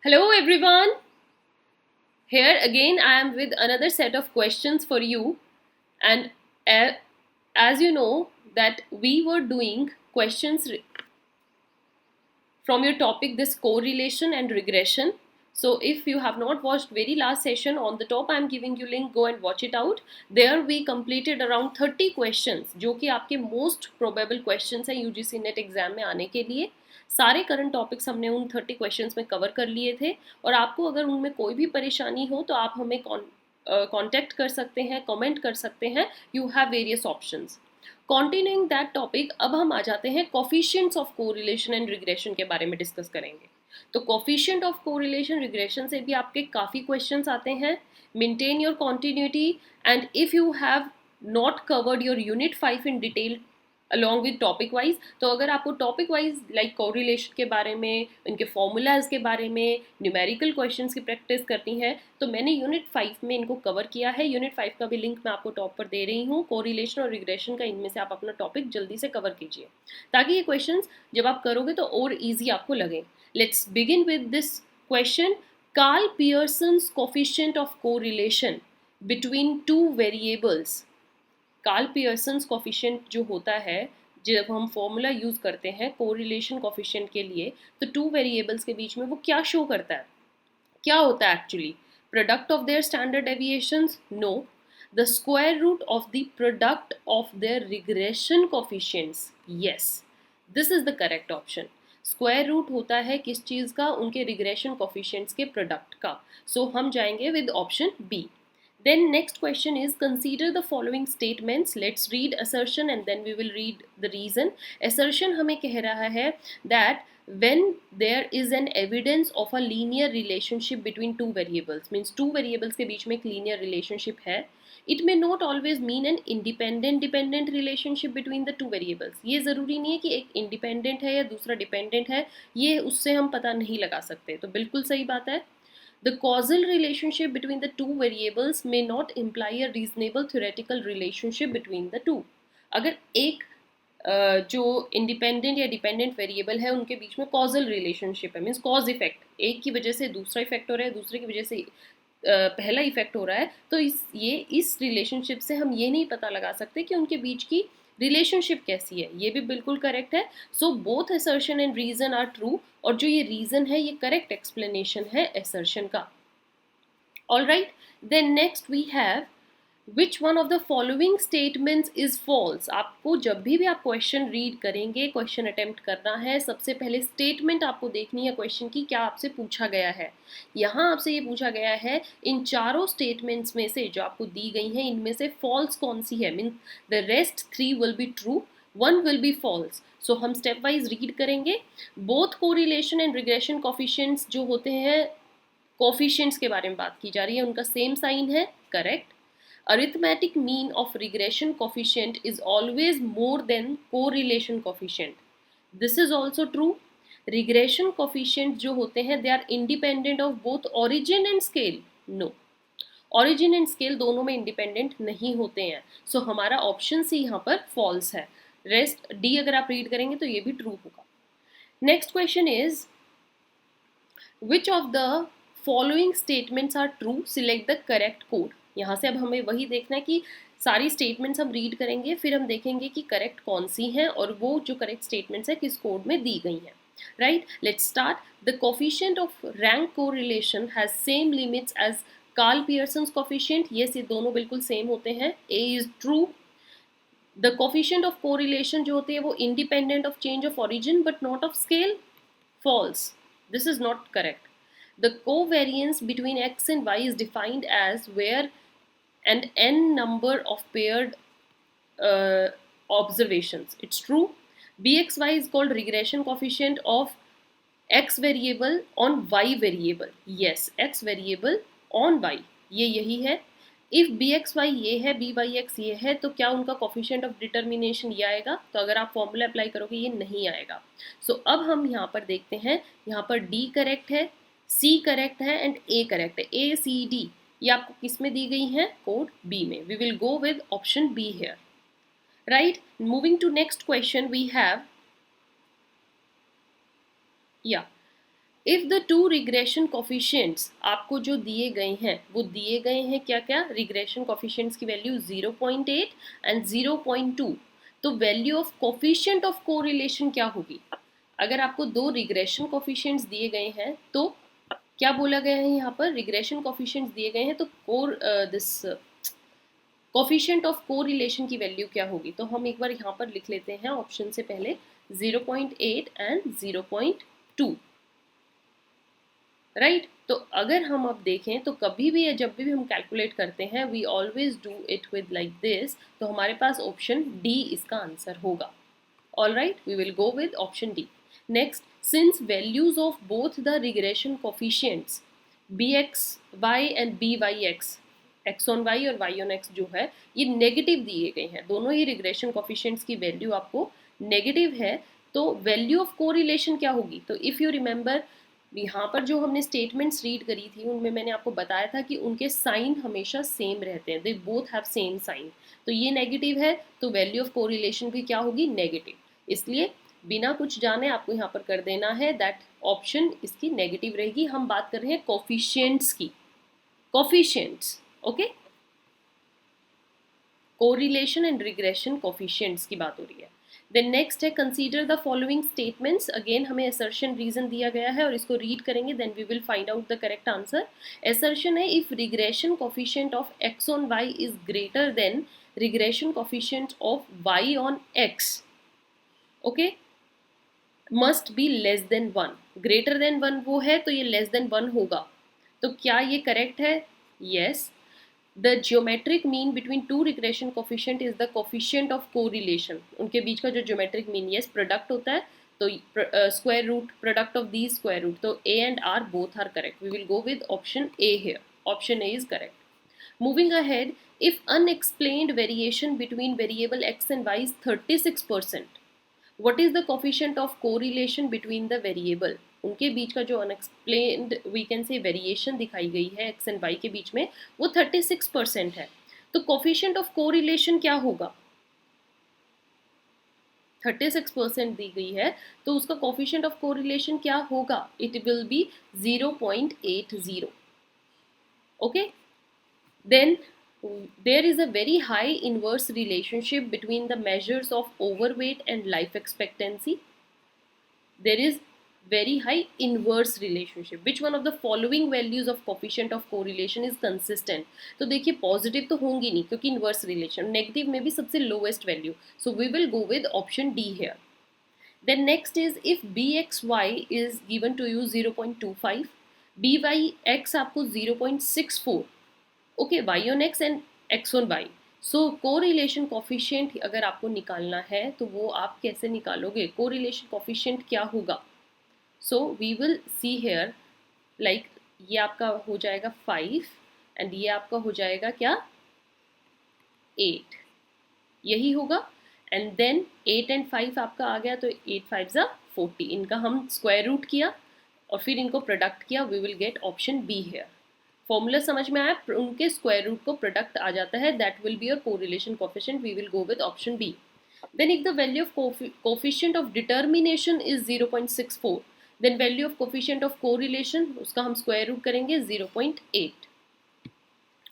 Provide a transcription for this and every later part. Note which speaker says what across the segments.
Speaker 1: Hello everyone. Here again I am with another set of questions for you, and a- as you know that we were doing questions from your topic, this correlation and regression. So if you have not watched very last session, on the top I am giving you link, go and watch it out. There we completed around 30 questions जो कि आपके most probable questions हैं UGC net exam में आने के लिए. सारे current topics हमने उन 30 क्वेश्चंस में कवर कर लिए थे. और आपको अगर उनमें कोई भी परेशानी हो तो आप हमें कांटेक्ट कर सकते हैं, कमेंट कर सकते हैं. You have various options. Continuing that topic, अब हम आ जाते हैं coefficients of correlation and regression के बारे में डिस्कस करेंगे. तो कोफिशिएंट ऑफ कोरिलेशन रिग्रेशन से भी आपके काफ़ी क्वेश्चंस आते हैं. Maintain your continuity, and if you have not covered your unit 5 in detail along with topic wise, तो अगर आपको टॉपिक वाइज लाइक कोरिलेशन के बारे में, इनके फॉर्मूलाज के बारे में, न्यूमेरिकल क्वेश्चंस की प्रैक्टिस करती हैं, तो मैंने यूनिट 5 में इनको कवर किया है. यूनिट 5 का भी लिंक मैं आपको टॉप पर दे रही हूँ. कोरिलेशन और रिग्रेशन का इनमें से आप अपना टॉपिक जल्दी से कवर कीजिए ताकि ये क्वेश्चंस जब आप करोगे तो और ईजी आपको लगे. Let's begin with this question. Karl Pearson's coefficient of correlation between two variables. Karl Pearson's coefficient जो होता है, जब हम फॉर्मूला यूज़ करते हैं कोरिलेशन कोफिशिएंट के लिए, तो टू वेरिएबल्स के बीच में वो क्या शो करता है, क्या होता है actually? Product of their standard deviations? No. The square root of the product of their regression coefficients? Yes, this is the correct option. Square root होता है किस चीज़ का? उनके रिग्रेशन कोफिशिएंट्स के प्रोडक्ट का. सो हम जाएंगे with option B. Then next question is, consider the following statements. Let's read assertion and then we will read the reason. Assertion हमें कह रहा है that when there is an evidence of a linear relationship between two variables, means two variables के बीच में एक linear relationship है, it may not always mean an independent dependent relationship between the two variables. ये ज़रूरी नहीं है कि एक independent है या दूसरा dependent है, ये उससे हम पता नहीं लगा सकते. तो बिल्कुल सही बात है. The causal relationship between the two variables may not imply a reasonable theoretical relationship between the two. अगर एक जो इंडिपेंडेंट या डिपेंडेंट वेरिएबल है उनके बीच में कॉजल रिलेशनशिप है, मीन्स कॉज इफेक्ट, एक की वजह से दूसरा इफेक्ट हो रहा है, दूसरे की वजह से पहला इफेक्ट हो रहा है, तो इस रिलेशनशिप से हम ये नहीं पता लगा सकते कि उनके बीच की रिलेशनशिप कैसी है. ये भी बिल्कुल करेक्ट है. So both assertion and reason are true, और जो ये रीजन है ये करेक्ट एक्सप्लेनेशन है असर्शन का. All right, then next we have which one of the following statements is false. आपको जब भी आप क्वेश्चन रीड करेंगे, क्वेश्चन अटेम्प्ट करना है, सबसे पहले स्टेटमेंट आपको देखनी है क्वेश्चन की, क्या आपसे पूछा गया है. यहाँ आपसे ये पूछा गया है इन चारों स्टेटमेंट्स में से जो आपको दी गई हैं, इनमें से फॉल्स कौन सी है. Mean the rest 3 will be true, 1 will be false. So हम स्टेप वाइज रीड करेंगे. Both correlation and regression coefficients जो होते हैं, कोफिशिएंट्स के बारे में बात की जा रही है, उनका सेम साइन है, correct. Arithmetic mean of regression coefficient is always more than correlation coefficient. This is also true. Regression coefficient जो होते हैं, they are independent of both origin and scale. No, origin and scale दोनों में independent नहीं होते हैं. So हमारा option C यहाँ पर false है. रेस्ट डी अगर आप रीड करेंगे तो ये भी ट्रू होगा. Next question is, which of the following statements are true, select the correct code. यहाँ से अब हमें वही देखना है कि सारी स्टेटमेंट्स हम रीड करेंगे, फिर हम देखेंगे कि करेक्ट कौन सी हैं और वो जो करेक्ट स्टेटमेंट्स है किस कोड में दी गई हैं. Right, let's start. The coefficient of rank correlation has same limits as Karl Pearson's coefficient. ये दोनों बिल्कुल सेम होते हैं. A is true. The coefficient of correlation जो होती है वो independent of change of origin but not of scale. False. This is not correct. The covariance between x and y is defined as where and n number of paired observations. It's true. Bxy is called regression coefficient of x variable on y variable. Yes, x variable on y. ये यही है. If B X Y ये है, B Y x ये है, तो क्या उनका कोफिशिएंट ऑफ डिटर्मिनेशन ये आएगा? तो अगर आप फॉर्मूला अप्लाई करोगे ये नहीं आएगा. सो अब हम यहाँ पर देखते हैं, यहाँ पर डी करेक्ट है, सी करेक्ट है एंड ए करेक्ट है. ए सी डी ये आपको किस में दी गई हैं? कोड बी में. We will go with option B here. Right, moving to next question we have, या if the two regression coefficients आपको जो दिए गए हैं वो दिए गए हैं क्या क्या, रिग्रेशन कोफिशिएंट्स की वैल्यू 0.8 एंड 0.2, तो value of coefficient of correlation क्या होगी? अगर आपको दो रिग्रेशन कोफिशिएंट्स दिए गए हैं तो क्या बोला गया है यहाँ पर, रिग्रेशन कोफिशिएंट्स दिए गए हैं तो core this coefficient of correlation की वैल्यू क्या होगी? तो हम एक बार यहाँ पर लिख लेते हैं ऑप्शन से पहले 0.8 एंड 0.2, राइट। तो अगर हम अब देखें तो कभी भी जब भी हम कैलकुलेट करते हैं we always do it with like this, तो हमारे पास ऑप्शन डी इसका आंसर होगा। All right, we will go with option D. Next, since values of both the regression coefficients B X Y and B Y X, X on Y और Y on X जो है ये negative दिए गए हैं, दोनों ही रिग्रेशन कोफिशिएंट्स की वैल्यू आपको नेगेटिव है, तो वैल्यू ऑफ कोरिलेशन क्या होगी? तो इफ़ यू रिमेंबर यहाँ पर जो हमने स्टेटमेंट्स रीड करी थी उनमें मैंने आपको बताया था कि उनके साइन हमेशा सेम रहते हैं, they both have same sign, तो ये नेगेटिव है तो वैल्यू ऑफ कोरिलेशन भी क्या होगी, नेगेटिव। इसलिए बिना कुछ जाने आपको यहाँ पर कर देना है दैट ऑप्शन इसकी नेगेटिव रहेगी। हम बात कर रहे हैं कोफिशिएंट्स की, coefficients, okay, correlation and regression coefficients की बात हो रही है। देन नेक्स्ट है consider the following statements, again हमें असर्शन रीजन दिया गया है और इसको रीड करेंगे then we will find out the correct answer. Assertion है if regression coefficient of X on Y is greater than regression coefficient of Y on X, okay, must be less than 1, greater than 1 वो है तो ये less than 1 होगा, तो क्या ये correct है? Yes. The geometric mean between two regression coefficient is the coefficient of correlation, उनके बीच का जो जियोमेट्रिक मीन, यस, प्रोडक्ट होता है तो square root product of the square root, तो A and R both are correct, we will go with option A here, option A is correct. Moving ahead, if unexplained variation between variable X and Y is 36%, what is the coefficient of correlation between the variable, उनके बीच का जो unexplained we can say variation दिखाई गई है x and Y के बीच में वो 36% है, तो कोफिशिएंट ऑफ कोरिलेशन क्या होगा? 36% दी गई है तो उसका कोफिशिएंट ऑफ कोरिलेशन क्या होगा? It will be 0.80, okay. Then there is a very high inverse relationship between the measures of overweight and life expectancy. There is very high inverse relationship. Which one of the following values of coefficient of correlation is consistent? तो देखिए positive तो होंगी नहीं क्योंकि inverse relation, negative में भी सबसे lowest value, so we will go with option D here. Then next is if bxy is given to you 0.25, byx आपको 0.64, okay, Y on X and X on Y, so correlation coefficient अगर आपको निकालना है तो वो आप कैसे निकालोगे? कोरिलेशन कोफिशिएंट क्या होगा? So we will see here, like ये आपका हो जाएगा 5 एंड ये आपका हो जाएगा क्या, 8, यही होगा। एंड देन 8 एंड 5 आपका आ गया तो 8 5 ज़ा 40, इनका हम स्क्वायर रूट किया और फिर इनको प्रोडक्ट किया, we will get option B here. Formula समझ में आया, उनके स्क्वायर रूट को प्रोडक्ट आ जाता है, that will be your correlation coefficient, we will go with option B. Then if the value of coefficient of determination is 0.64, then value of coefficient of correlation उसका हम स्क्वायर रूट करेंगे 0.8,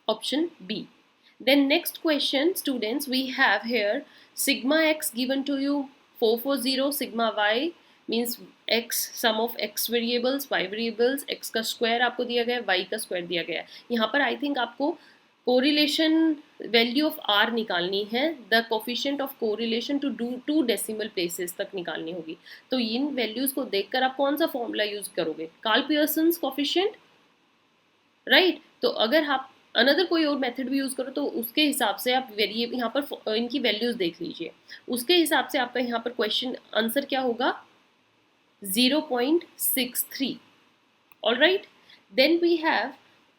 Speaker 1: option B. Then next question students, we have here sigma x given to you 440, sigma y means x sum of x variables, y variables, x का square आपको दिया गया है, y का square दिया गया है। यहाँ पर आई थिंक आपको कोरिलेशन वैल्यू ऑफ r निकालनी है, the coefficient of correlation to do 2 decimal places तक निकालनी होगी, तो इन वैल्यूज को देखकर आप कौन सा फॉर्मूला यूज करोगे? Karl Pearson's coefficient, right. तो अगर आप अनदर कोई और मेथड भी यूज़ करो तो उसके हिसाब से आप वेरिएबल यहाँ पर इनकी वैल्यूज़ देख लीजिए, उसके हिसाब से आपका यहाँ पर क्वेश्चन आंसर क्या होगा, 0.63, all right. Then we have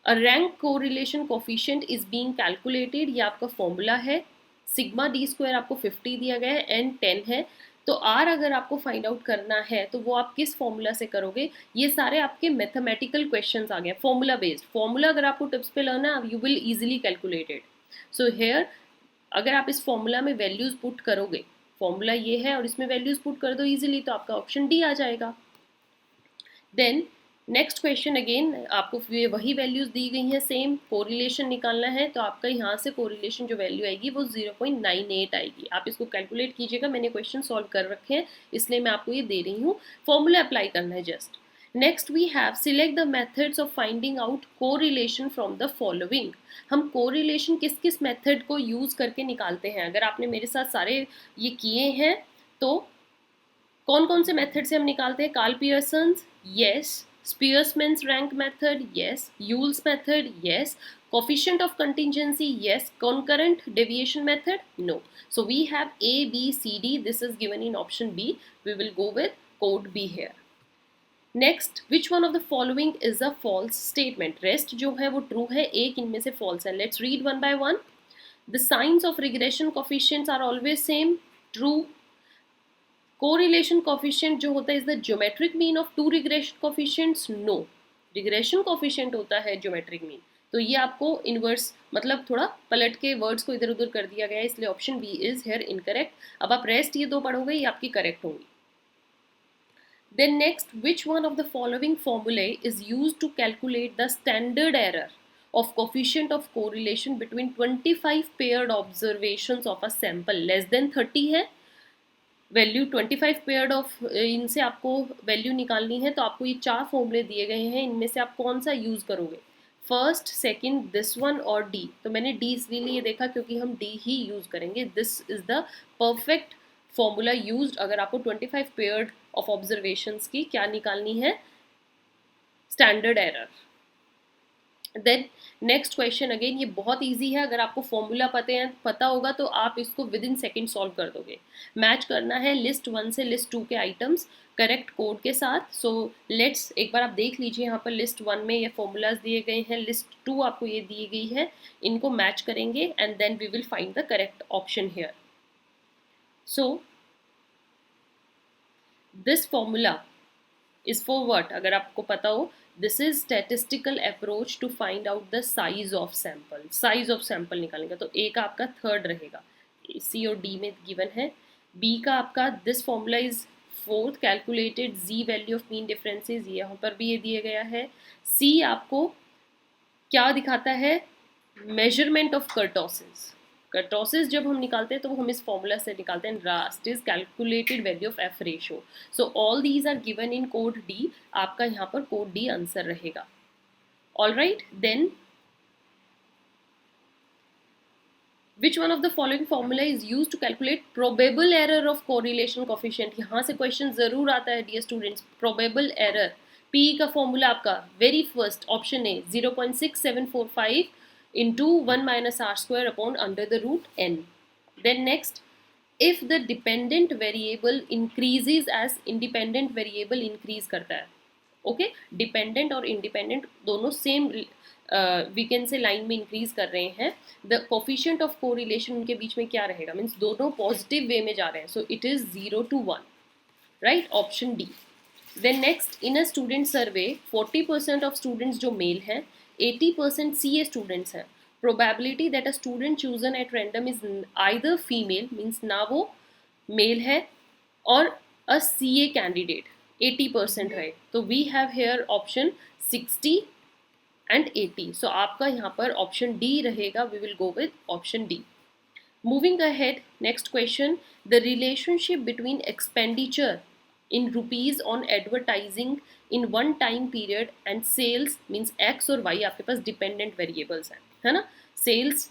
Speaker 1: a rank correlation coefficient is being calculated, ये आपका फॉर्मूला है, सिग्मा डी स्क्वायर आपको 50 दिया गया है एंड 10 है, तो आर अगर आपको फाइंड आउट करना है तो वो आप किस फॉर्मूला से करोगे? ये सारे आपके मैथमेटिकल क्वेश्चंस आ गए, फॉर्मूला बेस्ड, फॉर्मूला अगर आपको टिप्स पे लर्न है you will easily calculated. So here अगर आप इस फॉर्मूला में वैल्यूज पुट करोगे, फॉर्मूला ये है और इसमें वैल्यूज पुट कर दो इजीली, तो आपका ऑप्शन डी आ जाएगा। देन नेक्स्ट क्वेश्चन अगेन आपको वही वैल्यूज दी गई हैं सेम, कोरिलेशन निकालना है तो आपका यहाँ से कोरिलेशन जो वैल्यू आएगी वो 0.98 आएगी। आप इसको कैलकुलेट कीजिएगा, मैंने क्वेश्चन सॉल्व कर रखे हैं इसलिए मैं आपको ये दे रही हूँ, फॉर्मूला अप्लाई करना है just. Next we have select the methods of finding out correlation from the following. हम कोरिलेशन किस किस मेथड को यूज करके निकालते हैं, अगर आपने मेरे साथ सारे ये किए हैं तो कौन कौन से मेथड से हम निकालते हैं? Karl Pearson's, yes. Spearman's rank method, yes. Yule's method, yes. Coefficient of contingency, yes. Concurrent deviation method, no. So we have A, B, C, D. This is given in option B. We will go with code B here. Next, which one of the following is a false statement? Rest जो है वो true है, एक इनमें से false है. Let's read one by one. The signs of regression coefficients are always same, true. Correlation coefficient जो होता है is the geometric mean of two regression coefficients, no. Regression coefficient होता है ज्योमेट्रिक मीन, तो ये आपको इनवर्स मतलब थोड़ा पलट के वर्ड्स को इधर उधर कर दिया गया है, इसलिए option B is here incorrect. अब आप रेस्ट ये दो पढ़ोगे ये आपकी करेक्ट होंगी। Then next, which one of the following फॉर्मूले is used to calculate the standard error of coefficient of correlation between 25 paired observations of a sample less than 30 है, वैल्यू 25 पेयर्ड ऑफ इनसे आपको वैल्यू निकालनी है, तो आपको ये चार फॉर्मूले दिए गए हैं, इनमें से आप कौन सा यूज़ करोगे? फर्स्ट, सेकंड, दिस वन और डी। तो मैंने डी इसलिए देखा क्योंकि हम डी ही यूज़ करेंगे। This is the perfect formula used अगर आपको 25 पेयर्ड ऑफ ऑब्जर्वेशंस की क्या निकालनी है? Standard error. Then next question again ये बहुत इजी है, अगर आपको फॉर्मूला पता होगा तो आप इसको विद इन सेकेंड सॉल्व कर दोगे। मैच करना है लिस्ट 1 से लिस्ट 2 के आइटम्स करेक्ट कोड के साथ। सो लेट्स एक बार आप देख लीजिए, यहाँ पर लिस्ट 1 में ये फॉर्मूलाज दिए गए हैं, लिस्ट 2 आपको ये दी गई है, इनको मैच करेंगे and then we will find the correct option here. So this formula is for what, अगर आपको पता हो, this is statistical approach to find out the size of sample. Size of sample निकालेंगे तो ए का आपका थर्ड रहेगा, सी और डी में गिवन है। बी का आपका this formula is fourth, calculated Z value of mean differences, यहाँ पर भी ये दिया गया है। सी आपको क्या दिखाता है? Measurement of kurtosis. कर्टोसिस जब हम निकालते हैं तो हम इस फॉर्मूला से निकालते हैं, last is calculated value of F ratio. So all these are given in code D, आपका यहाँ पर कोड डी आंसर रहेगा। All right, then which one of the following formula is use to calculate probable error of correlation coefficient. यहाँ से क्वेश्चन जरूर आता है dear students. Probable error, P का फॉर्मूला आपका वेरी फर्स्ट ऑप्शन है 0.6745 into 1 minus r square upon under the root n. Then next, if the dependent variable increases as independent variable increase करता है, okay, dependent और independent दोनों same we can say line में increase कर रहे हैं, the coefficient of correlation उनके बीच में क्या रहेगा? Means दोनों positive way में जा रहे हैं, so it is 0 to 1, right? Option D. Then next, in a student survey 40% of students जो male हैं, 80% CA students हैं, probability that a student chosen at random is either female means ना वो male है और a CA candidate 80% है, तो we have here option 60 and 80. So आपका यहाँ पर option D रहेगा, we will go with option D. Moving ahead, next question, the relationship between expenditure in rupees on advertising in one time period and sales means x और y आपके पास dependent variables हैं, है ना। Sales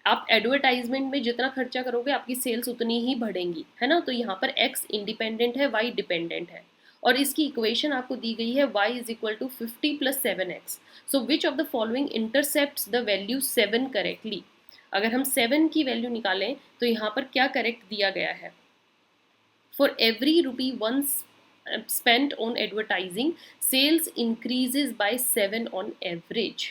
Speaker 1: आप advertisement में जितना खर्चा करोगे आपकी सेल्स उतनी ही बढ़ेंगी, है ना। तो यहाँ पर x इंडिपेंडेंट है, y डिपेंडेंट है, और इसकी इक्वेशन आपको दी गई है y is equal to 50 + 7x। So which of the following intercepts the value 7 correctly. अगर हम 7 की वैल्यू निकालें तो यहाँ पर क्या करेक्ट दिया गया है? For every rupee once spent on advertising, sales increases by 7 on average.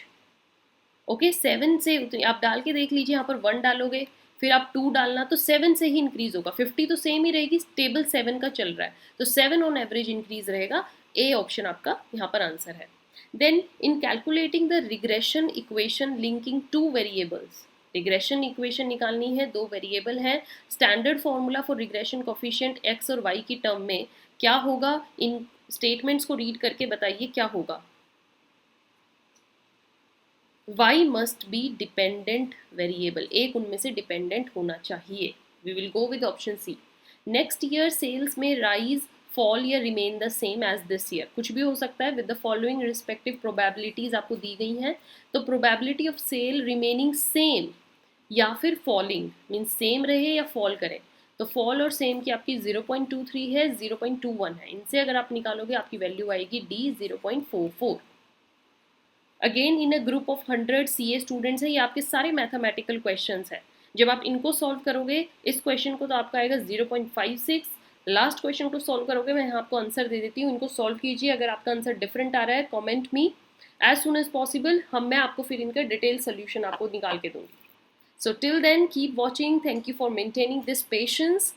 Speaker 1: Okay, 7 से आप डाल के देख लीजिए, यहाँ पर 1 डालोगे फिर आप 2 डालना तो 7 से ही इंक्रीज होगा, 50 तो सेम ही रहेगी, टेबल 7 का चल रहा है, तो 7 ऑन एवरेज इंक्रीज रहेगा। ए ऑप्शन आपका यहाँ पर आंसर है। Then in calculating the regression equation linking two variables, regression equation निकालनी है, 2 वेरिएबल है। Standard formula for regression coefficient x और y की टर्म में क्या होगा? इन स्टेटमेंट्स को रीड करके बताइए क्या होगा. Y must be dependent variable, एक उनमें से डिपेंडेंट होना चाहिए. We will go with option C. Next year sales में राइज, फॉल या remain the same as this year, कुछ भी हो सकता है. With the following respective probabilities आपको दी गई हैं. तो probability of sale remaining same या फिर फॉलिंग, मीन्स सेम रहे या फॉल करे. तो फॉल और सेम की आपकी 0.23 है, 0.21 है. इनसे अगर आप निकालोगे आपकी वैल्यू आएगी D 0.44. Again in a group of 100 CA students है. ये आपके सारे मैथमेटिकल क्वेश्चंस हैं. जब आप इनको सॉल्व करोगे इस क्वेश्चन को तो आपका आएगा 0.56. लास्ट क्वेश्चन को सॉल्व करोगे, मैं यहाँ आपको आंसर दे देती हूँ, इनको सॉल्व कीजिए. अगर आपका आंसर डिफरेंट आ रहा है comment me as soon as possible. मैं आपको फिर इनका डिटेल सोल्यूशन आपको निकाल के दूँगी. So till then, keep watching. Thank you for maintaining this patience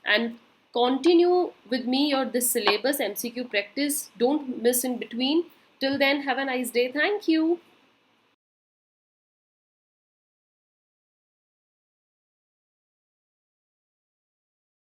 Speaker 1: and continue with me or this syllabus MCQ practice. Don't miss in between. Till then, have a nice day. Thank you.